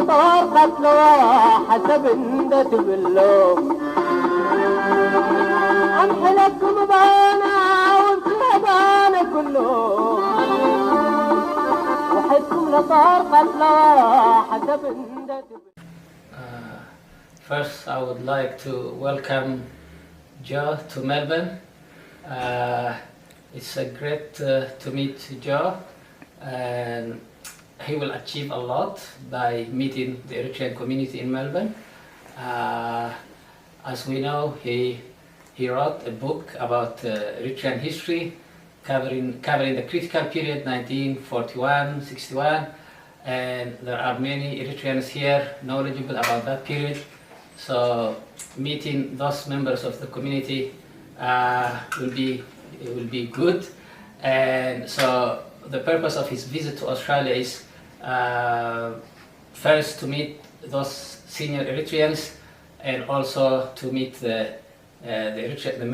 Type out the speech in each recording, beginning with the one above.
لطار قتلوا حسب اندت بالله أمحلكم بانا وانتهبانا كله وحدكم لطار قتلوا حسب اندت First, I would like to welcome Joe to Melbourne. It's a great to meet Joe, and he will achieve a lot by meeting the Eritrean community in Melbourne. As we know, he wrote a book about Eritrean history, covering the critical period 1941-61, and there are many Eritreans here knowledgeable about that period. So meeting those members of the community will be good. And so the purpose of his visit to Australia is first to meet those senior Eritreans, and also to meet the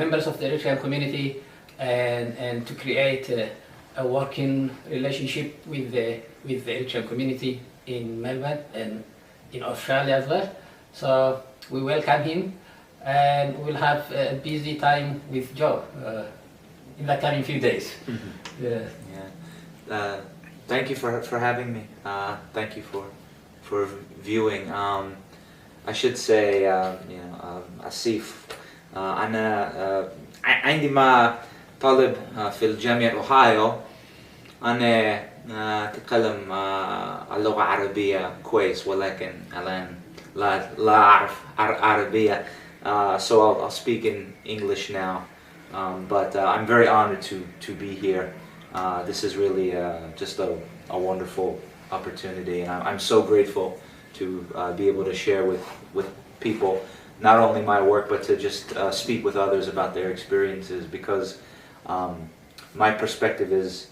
members of the Eritrean community, and to create a working relationship with the Eritrean community in Melbourne and in Australia as well. So we welcome him, and we'll have a busy time with Joe in the coming few days. Thank you for having me. Thank you for viewing. I should say, أسيف أنا عندما طالب في الجامعة أوهايو أنا أتكلم اللغة العربية كويس ولكن الآن لا أعرف عربية, so I'll speak in English now, but I'm very honored to be here. This is really just a wonderful opportunity, and I'm so grateful to be able to share with people not only my work, but to just speak with others about their experiences, because my perspective is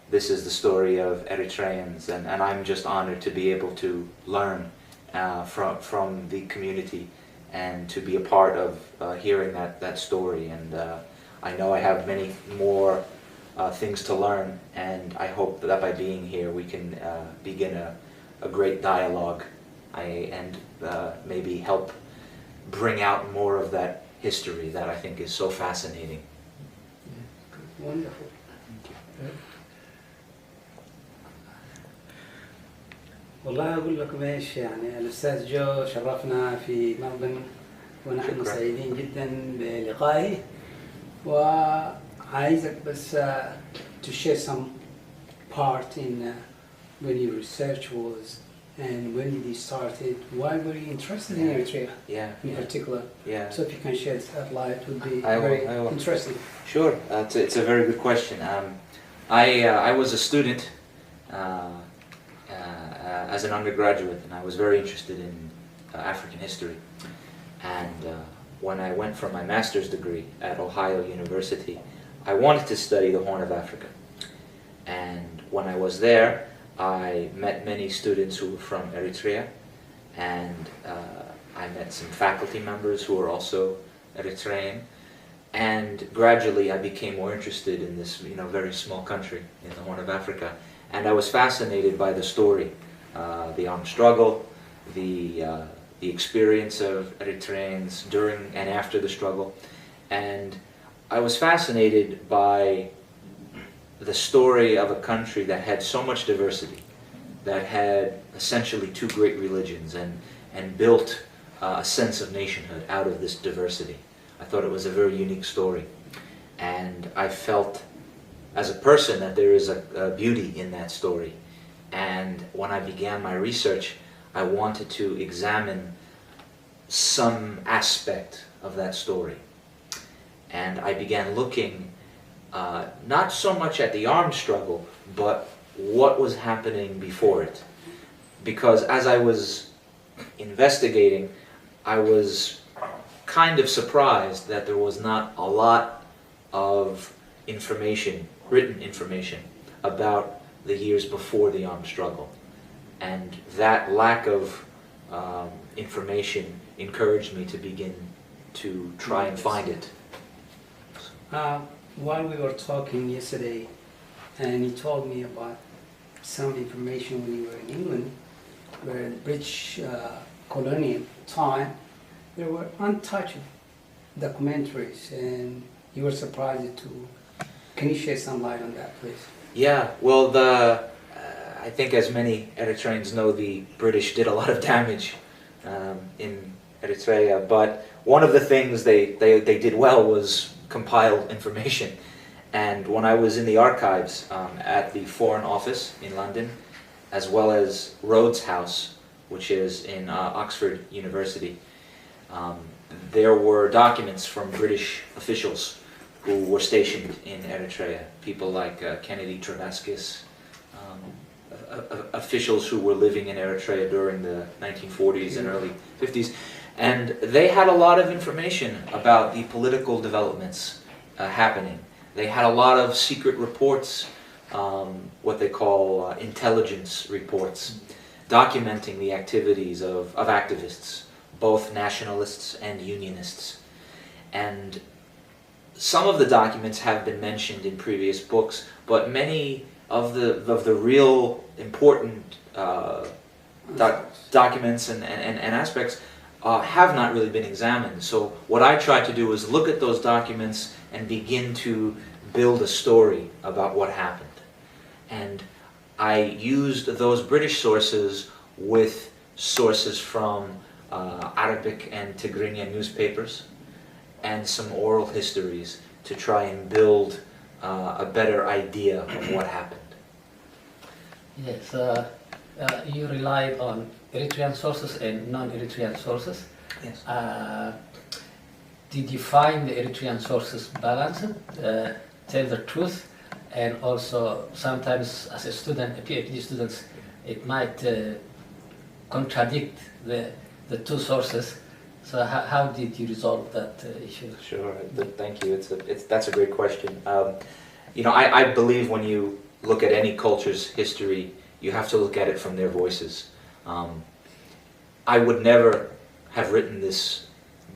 this is the story of Eritreans, and I'm just honored to be able to learn from the community and to be a part of hearing that story. And I know I have many more things to learn, and I hope that by being here we can begin a great dialogue and maybe help bring out more of that history that I think is so fascinating. Yeah. Wonderful. Thank you. والله أقول لكم إيش يعني الأستاذ جو شرفنا في ملبورن ونحن سعيدين جدا بلقائه وعايزك بس to share some part in when your research was and when did you started, why were you interested in Eritrea in particular? Yeah. So if you can shed that light would be I very will. interesting. Sure, it's a very good question. I was a student as an undergraduate, and I was very interested in African history. And when I went for my master's degree at Ohio University, I wanted to study the Horn of Africa. And when I was there, I met many students who were from Eritrea, and I met some faculty members who were also Eritrean. And gradually I became more interested in this very small country in the Horn of Africa. And I was fascinated by the story, the armed struggle, the experience of Eritreans during and after the struggle. And I was fascinated by the story of a country that had so much diversity, that had essentially two great religions, and built a sense of nationhood out of this diversity. I thought it was a very unique story. And I felt as a person that there is a beauty in that story. And when I began my research, I wanted to examine some aspect of that story. And I began looking not so much at the armed struggle, but what was happening before it. Because as I was investigating, I was kind of surprised that there was not a lot of information, written information, about the years before the armed struggle. And that lack of information encouraged me to begin to try and find it. While we were talking yesterday, and you told me about some information when you were in England, where the British colonial time, there were untouched documentaries, and you were surprised to. Can you shed some light on that, please? Yeah, well, I think as many Eritreans know, the British did a lot of damage in Eritrea, but one of the things they did well was compile information. And when I was in the archives at the Foreign Office in London, as well as Rhodes House, which is in Oxford University, there were documents from British officials who were stationed in Eritrea, people like Kennedy Travaskis, officials who were living in Eritrea during the 1940s and early 50s. And they had a lot of information about the political developments happening. They had a lot of secret reports, what they call intelligence reports, documenting the activities of activists, both nationalists and unionists. And some of the documents have been mentioned in previous books, but many of the real important documents and aspects have not really been examined. So what I try to do is look at those documents and begin to build a story about what happened. And I used those British sources with sources from Arabic and Tigrinya newspapers and some oral histories to try and build a better idea of what happened. Yes, you relied on Eritrean sources and non-Eritrean sources. Yes. Did you find the Eritrean sources balanced, tell the truth, and also sometimes as a student, a PhD student, it might contradict the two sources. So how did you resolve that issue? Sure, thank you. That's a great question. I believe when you look at any culture's history, you have to look at it from their voices. I would never have written this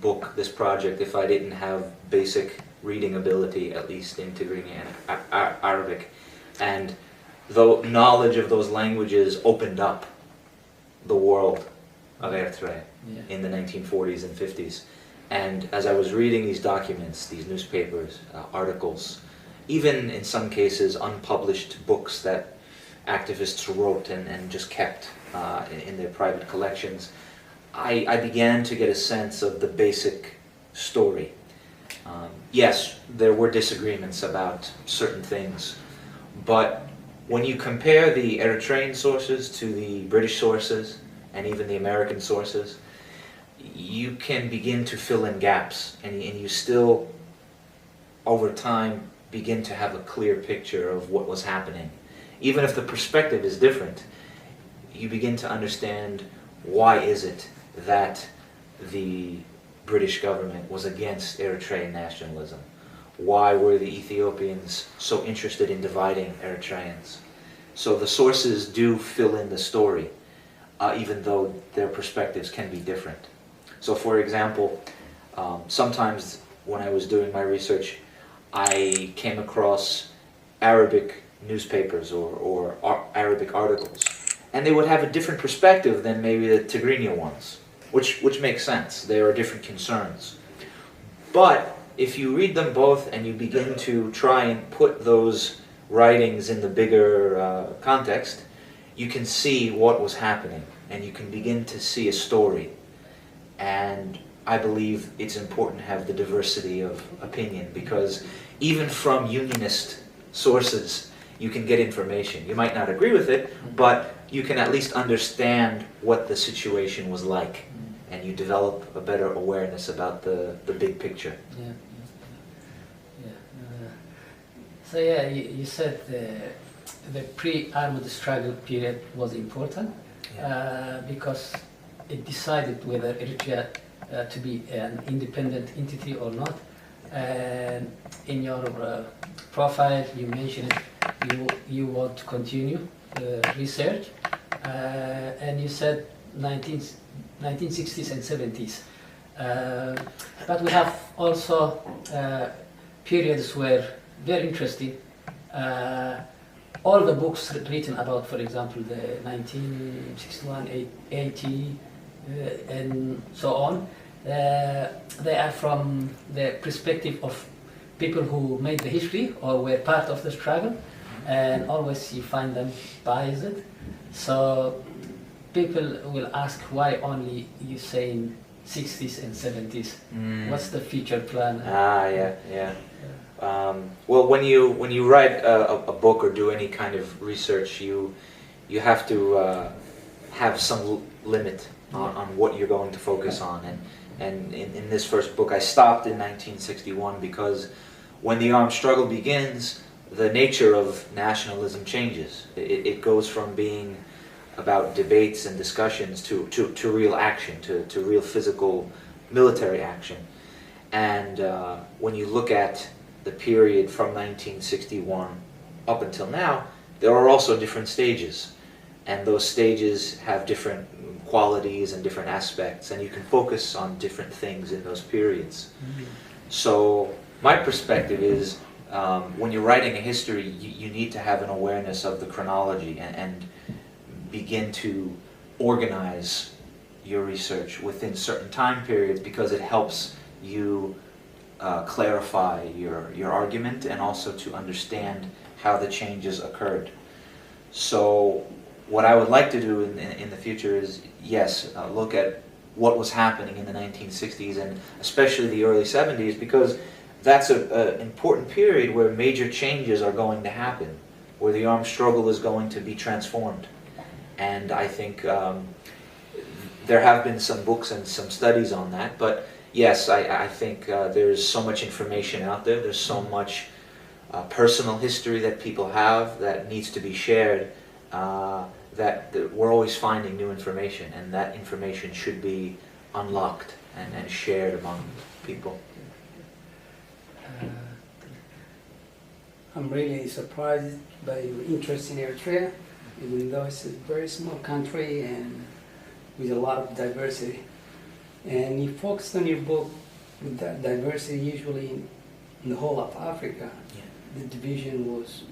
book, this project, if I didn't have basic reading ability, at least in Tigrinya and Arabic. And the knowledge of those languages opened up the world of Eritrea in the 1940s and 50s. And as I was reading these documents, these newspapers, articles, even in some cases unpublished books that activists wrote and just kept in their private collections, I began to get a sense of the basic story. Yes, there were disagreements about certain things, but when you compare the Eritrean sources to the British sources and even the American sources, you can begin to fill in gaps, and you still, over time, begin to have a clear picture of what was happening. Even if the perspective is different, you begin to understand why is it that the British government was against Eritrean nationalism. Why were the Ethiopians so interested in dividing Eritreans? So the sources do fill in the story, even though their perspectives can be different. So for example, sometimes when I was doing my research, I came across Arabic newspapers or Arabic articles, and they would have a different perspective than maybe the Tigrinya ones, which makes sense. There are different concerns. But if you read them both and you begin to try and put those writings in the bigger context, you can see what was happening, and you can begin to see a story. And I believe it's important to have the diversity of opinion, because even from unionist sources, you can get information. You might not agree with it, but you can at least understand what the situation was like, and you develop a better awareness about the big picture. So you said the pre-armed struggle period was important because it decided whether Eritrea to be an independent entity or not. And in your profile, you mentioned you want to continue research, and you said 1960s and 70s. But we have also periods where very interesting all the books written about, for example, the 1961, 80, and so on, they are from the perspective of people who made the history or were part of the struggle, and always you find them biased. So people will ask why only you say in 60s and 70s. What's the future plan? Yeah. Well, when you write a book or do any kind of research, you have to have some limit on what you're going to focus on. And in this first book, I stopped in 1961 because when the armed struggle begins, the nature of nationalism changes. It goes from being about debates and discussions to real action, to real physical military action. And when you look at the period from 1961 up until now, there are also different stages. And those stages have different qualities and different aspects, and you can focus on different things in those periods. So my perspective is, when you're writing a history, you need to have an awareness of the chronology and begin to organize your research within certain time periods, because it helps you clarify your argument and also to understand how the changes occurred. So what I would like to do in the future is, yes, look at what was happening in the 1960s and especially the early 70s, because that's an important period where major changes are going to happen, where the armed struggle is going to be transformed. And I think there have been some books and some studies on that, but yes, I think there's so much information out there, there's so much personal history that people have that needs to be shared, that we're always finding new information, and that information should be unlocked and shared among people. I'm really surprised by your interest in Eritrea, even though it's a very small country and with a lot of diversity. And you focused on your book with that diversity usually in the whole of Africa. Yeah. The division was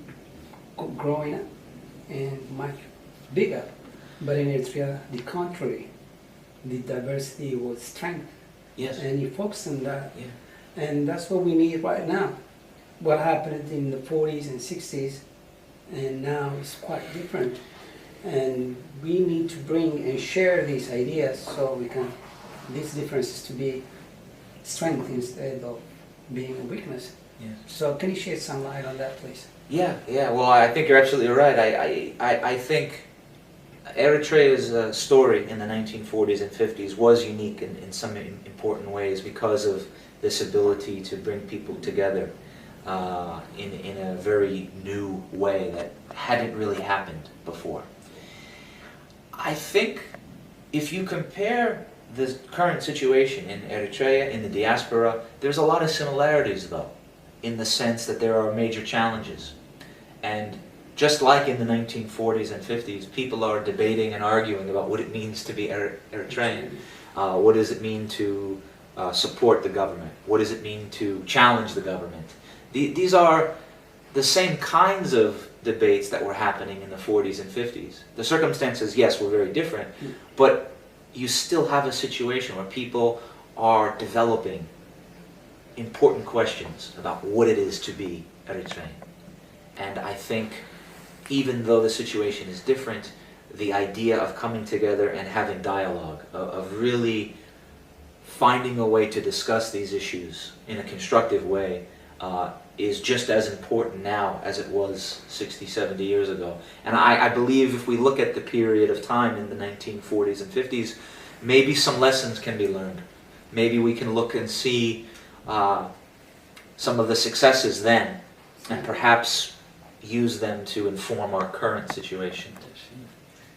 growing up and much bigger. But in Eritrea, the contrary, the diversity was strength. Yes. And you focused on that. Yeah. And that's what we need right now. What happened in the 40s and 60s, and now it's quite different. And we need to bring and share these ideas so we can, these differences to be strength instead of being a weakness. Yes. So can you shed some light on that, please? Yeah. Well, I think you're absolutely right. I think Eritrea's story in the 1940s and 50s was unique in some important ways because of this ability to bring people together in a very new way that hadn't really happened before. I think if you compare the current situation in Eritrea, in the diaspora, there's a lot of similarities though, in the sense that there are major challenges. And just like in the 1940s and 50s, people are debating and arguing about what it means to be Eritrean. What does it mean to support the government? What does it mean to challenge the government? These are the same kinds of debates that were happening in the 40s and 50s. The circumstances, yes, were very different, but you still have a situation where people are developing important questions about what it is to be Eritrean. And I think even though the situation is different, the idea of coming together and having dialogue, of really finding a way to discuss these issues in a constructive way, is just as important now as it was 60, 70 years ago. And I believe if we look at the period of time in the 1940s and 50s, maybe some lessons can be learned. Maybe we can look and see some of the successes then, and perhaps use them to inform our current situation.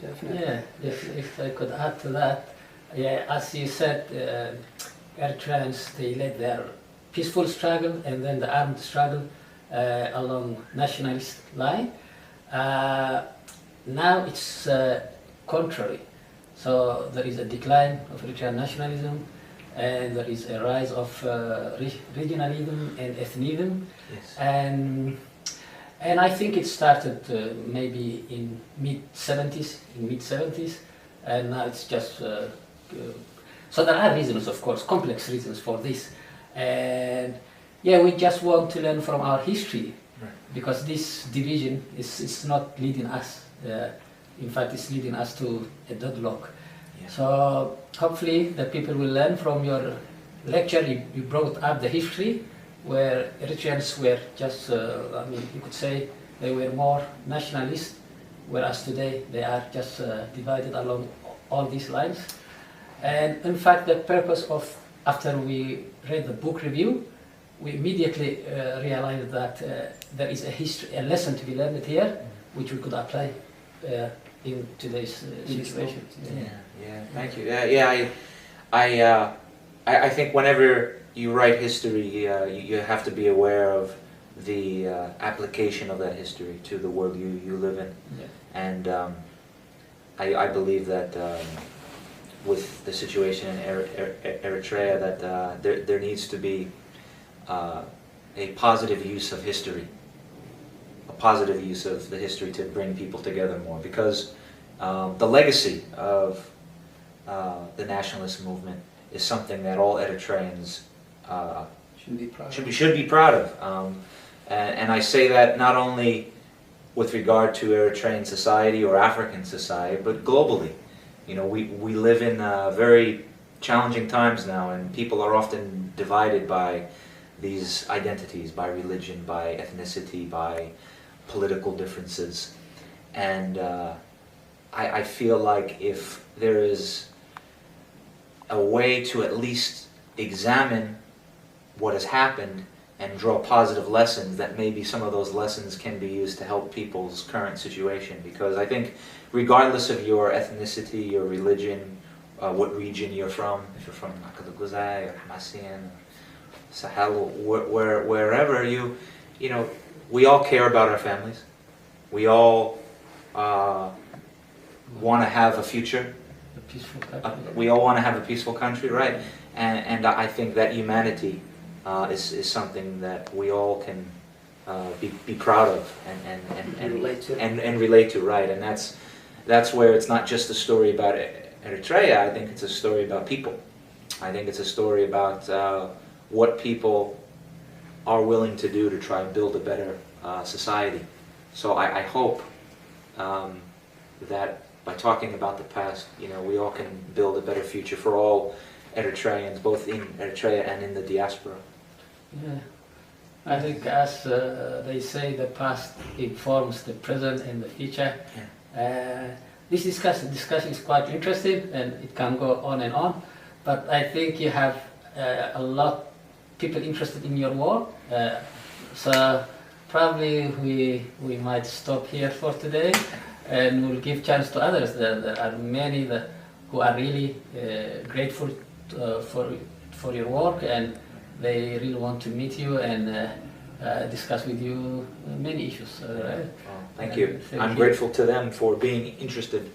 Definitely. Yeah, if I could add to that, yeah, as you said, Eritreans, they led their peaceful struggle and then the armed struggle along nationalist line. Now it's contrary. So there is a decline of Eritrean nationalism, and there is a rise of regionalism and ethnism. Yes. And And I think it started maybe in mid-70s, and now it's just... so there are reasons, of course, complex reasons for this. And yeah, we just want to learn from our history, because this division is not leading us. In fact, it's leading us to a deadlock. Yeah. So hopefully the people will learn from your lecture. You brought up the history, where Eritreans were just, I mean, you could say they were more nationalist, whereas today they are just divided along all these lines. And in fact, the purpose of, after we read the book review, we immediately realized that there is a lesson to be learned here, which we could apply in today's situation. Yeah, thank you. I think whenever you write history, you have to be aware of the application of that history to the world you live in. Yeah. And I believe that with the situation in Eritrea, that there needs to be a positive use of history, a positive use of the history to bring people together more, because the legacy of the nationalist movement is something that all Eritreans should be proud of. And I say that not only with regard to Eritrean society or African society, but globally. You know, we live in very challenging times now, and people are often divided by these identities, by religion, by ethnicity, by political differences. And I feel like if there is a way to at least examine what has happened and draw positive lessons, that maybe some of those lessons can be used to help people's current situation. Because I think regardless of your ethnicity, your religion, what region you're from, if you're from Akaduguzai or Hamasien, Sahel, wherever you know, we all care about our families. We all want to have a future. A peaceful country. We all want to have a peaceful country, right? And I think that humanity is something that we all can be proud of and relate to, right? And that's where it's not just a story about Eritrea. I think it's a story about people. I think it's a story about what people are willing to do to try and build a better society. So I hope that by talking about the past, you know, we all can build a better future for all Eritreans, both in Eritrea and in the diaspora. Yeah, I think as they say, the past informs the present and the future. Yeah. This discussion is quite interesting, and it can go on and on. But I think you have a lot of people interested in your work. So probably we might stop here for today, and we'll give chance to others. There are many who are really grateful for your work, and they really want to meet you and discuss with you many issues. Right? Thank you. I'm grateful to them for being interested.